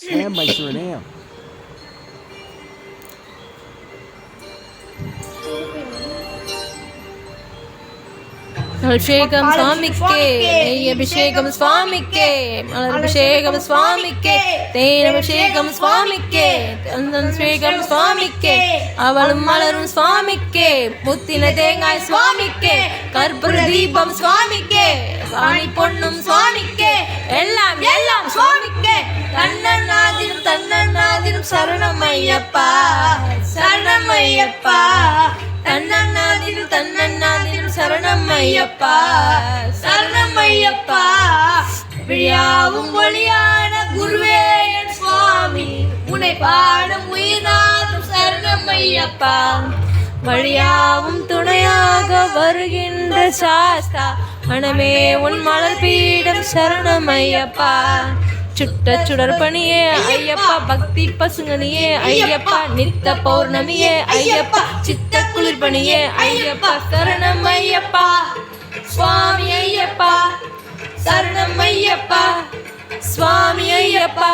and by Suriname. அபிஷேகம் சுவாமிக்கே, நெய் அபிஷேகம் சுவாமிக்கே, மலர் அபிஷேகம் சுவாமிக்கே, தேன் அபிஷேகம் சுவாமிக்கே, அபிஷேகம் சுவாமிக்கே, அவளும் மலரும் சுவாமிக்கே, முத்தின தேங்காய் சுவாமிக்கே, கற்பூர தீபம் சுவாமிக்கே, வாணி பொண்ணும் சுவாமிக்கே, எல்லாம் எல்லாம் சுவாமிக்கே. தன்னன்னாதினும் தன்னன்னாதினும் சரணம் ஐயப்பா, சரணம் ஐயப்பா, தன்னன்னாதினும் தன்னன்னாதினும் சரணம் ஐயப்பா, சரணம் ஐயப்பா. விழியாவும் ஒளியான குருவே என் சுவாமி, உன்னை பாடும் உயிர்நாதம் சரணம் ஐயப்பா. வழியாவும் துணையாக வருகின்ற சாஸ்தா, மனமே உன் மலர் பீடம் சரணம் ஐயப்பா. சுட்ட சுடற்பணியே ஐயப்பா, பக்தி பசுங்கனியே ஐயப்பா, நித்த பௌர்ணமியே ஐயப்பா, சித்த குளிர்பணியே ஐயப்பா, சரணம் ஐயப்பா. சுவாமி ஐயப்பா, சரணம் ஐயப்பா, சுவாமி ஐயப்பா,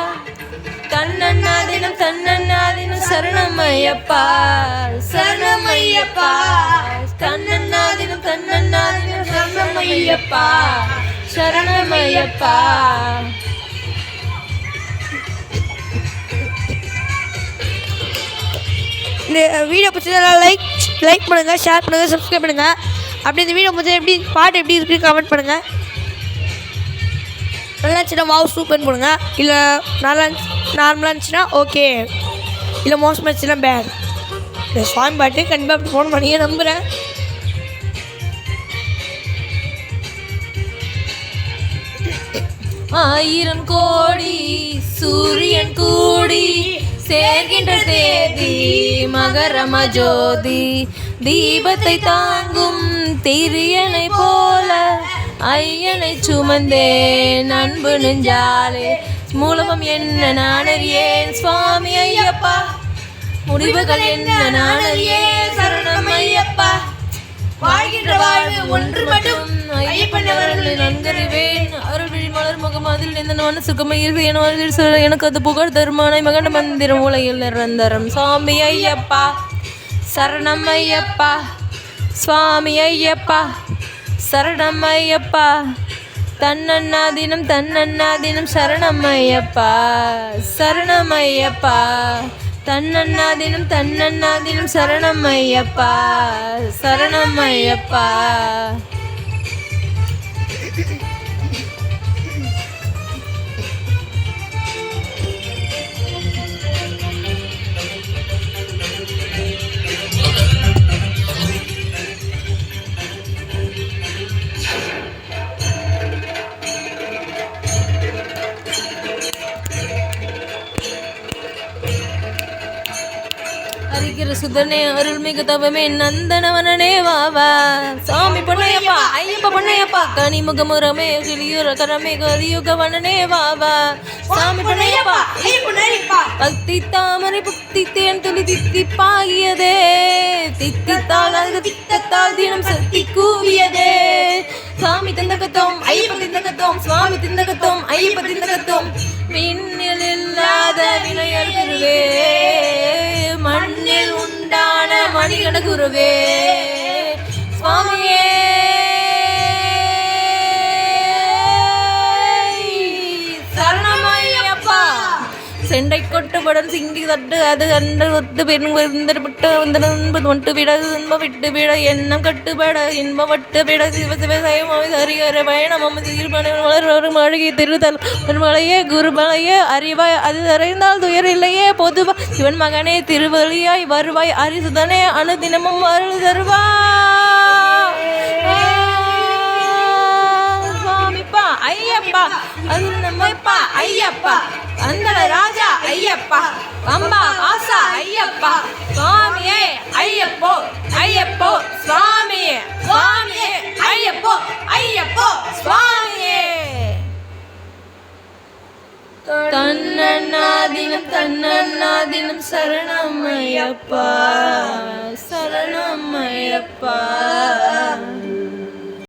தன்னன்னாதினம் தன்னன்னாதினம் சரணம் ஐயப்பா, சரணம் ஐயப்பா, தன்னன்னாதினம் தன்னன்னாதினம் சரணம் ஐயப்பா, சரணம் ஐயப்பா. இந்த வீடியோ பிடிச்சதா லைக் பண்ணுங்கள், ஷேர் பண்ணுங்கள், சப்ஸ்கிரைப் பண்ணுங்கள். அப்படி இந்த வீடியோ பிடிச்சா பாட்டு எப்படி இருக்குன்னு கமெண்ட் பண்ணுங்கள். நல்லா இருந்துச்சுன்னா வாவ் சூப்பர்னு போடுங்க, இல்லை நல்லா நார்மலாக இருந்துச்சுன்னா ஓகே, இல்லை மோசமாக இருந்துச்சுன்னா பேட். இந்த சாங் பாட்டு கண்டிப்பாக அப்படி ஃபோன் பண்ணியே நம்புகிறேன். ஆயிரம் கோடி சூரியன் கூடி சேர்கின்ற தேதி மகரம ஜோதி, தீபத்தை தாங்கும் திரியனை போல ஐயனை சுமந்தேன் அன்பு நெஞ்சாலே, மூலமம் என்ன நானறியேன் சுவாமி ஐயப்பா, முடிவுகள் என்ன நானறியேன் சரணம் ஐயப்பா. வாழ்கின்ற வாழ்வு ஒன்று மட்டும் ஐயப்பன் அவர்களை நன்கறிவேன், அருள்விழி மலர் முகம் அதில் இந்த சுகமையில் எனக்கு அது புகழ் தருமானை மகண்ட மந்திரம் உலகில் நிரந்தரம். சுவாமி ஐயப்பா, சரணம் ஐயப்பா, சுவாமி ஐயப்பா, சரணம் ஐயப்பா, தன்னன்னாதினம் தன்னன்னாதினம் சரணம் ஐயப்பா, சரணம் ஐயப்பா, தன்னன்னாதினம் தன்னன்னாதினம் சரணம் ஐயப்பா, சரணம் ஐயப்பா. ஹரிகிர சுதனே அருள்மிகு தவமே நந்தனவனே வாவா, சாமி பொன்னையப்பா ஐயப்ப பொன்னையப்பா, கனிமுகமுரமே கிளியுர கரமே கலியுக வனனே வாவா, சாமி பொன்னையப்பா ஐயப்பா, பக்தி தாமரை புக்தி தேன் துளி தித்திப்பாகியதே, தித்தித்தால் அது தித்தத்தால் தினம் சக்தி கூவியதே, சாமி திந்தகத்தோம் ஐயப்ப திந்தகத்தோம், சுவாமி திந்தகத்தோம் ஐயப்ப திந்தகத்தோம், மின்னில் இல்லாத வினையர் குருவே, மண்ணில் உண்டான மணிகண்ட குருவே, சுவாமியே சரணம் ஐயப்பா. செண்டை கொட்டுபடன் சிங்கி தட்டு அது கண்டு ஒத்து பெண் விட்டு வந்து விட இன்ப விட்டு விட எண்ணம் கட்டுப்பட இன்ப வட்டு விட சிவ சிவசயம் ஹரிஹர பயணம் வளர் மழகை திருதல் மலையே குருமலையே அறிவாய் அது அறிந்தால் துயர் இல்லையே பொதுவா, சிவன் மகனே திருவழியாய் வருவாய் அரிசுதனே அனுதினமும் அருள் தருவா. சுவாமிப்பா ஐயப்பா அருள் நம்மப்பா ஐயப்பா, அந்தல ராஜா ஐயப்பா, அம்பா ஆசா ஐயப்பா, சுவாமியே ஐயப்போ ஐயப்போ சுவாமியே, சுவாமியே ஐயப்போ ஐயப்போ சுவாமியே. தன்னன்னாதினம் தன்னன்னாதினம் சரணம் ஐயப்பா, சரணம் ஐயப்பா.